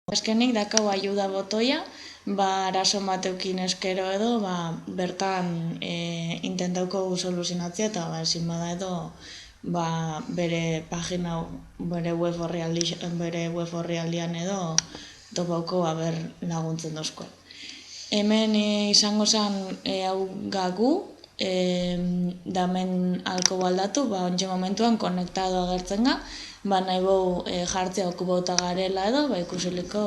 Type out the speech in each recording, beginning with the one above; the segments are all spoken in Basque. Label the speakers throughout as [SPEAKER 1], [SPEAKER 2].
[SPEAKER 1] Azkenik dakau ayuda botoia, arazo bateukin eskero edo, bertan intentauko soluzionatzea eta ezin bada edo bere pagina, bere web orrialdean edo topauko laguntzen dozkoen. Hemen izango zen hau gagu, damen alko baldatu, ontsa momentuan konektado agertzen ga, nahi bau jartzea okupauta garela edo, ikusiliko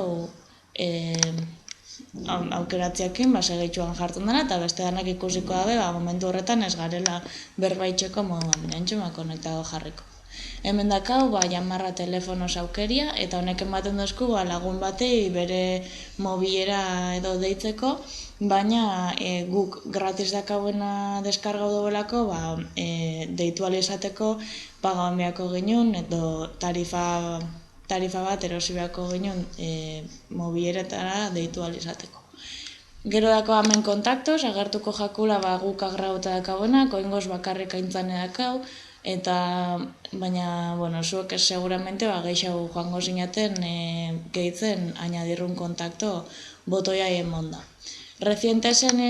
[SPEAKER 1] aukeratziakin segitxuan jartzen dena, eta beste danak ikusiko dabe, momentu horretan ez garela berbaitxeko moduan, binantxo, konektado jarriko. Hemen dakau, jamarra telefonoz aukeria, eta honek ematen dozku lagun batei bere mobilera edo deitzeko, baina guk gratis dakauena deskargau dobelako, deitu izateko pagaban beharko ginen, edo tarifa bat erosi beharko ginen mobileretara deitu izateko. Gero dako hemen kontaktos, agertuko jakula guk agrauta dakauena, koingoz bakarrik aintzane dakau, eta baina, zuek seguramente gehiago joango zinaten gehitzen añadirrun kontakto botoia emonda. Rezientesen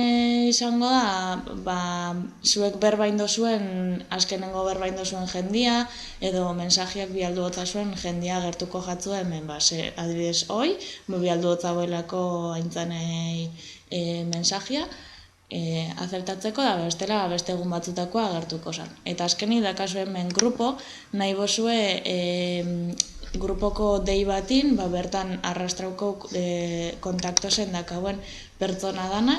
[SPEAKER 1] izango da, zuek berbaindu zuen, azkenengo berbaindu zuen jendia, edo mensajeak bialdu gotza zuen jendia gertuko jatzu hemen, adibidez hoi, bialdu gotza goelako aintzanei mensajea, azertatzeko da bestela beste egun batzutakoa agertuko zen. Eta azkenik dakazu hemen grupo, nahi bozue grupoko dei batin, bertan arrastrauko kontaktozen dakauen pertsona dana,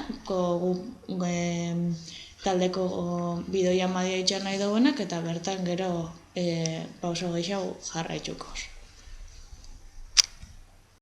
[SPEAKER 1] taldeko bidoia madia itxan nahi duenak, eta bertan gero pauso gehiago jarraitzukoz.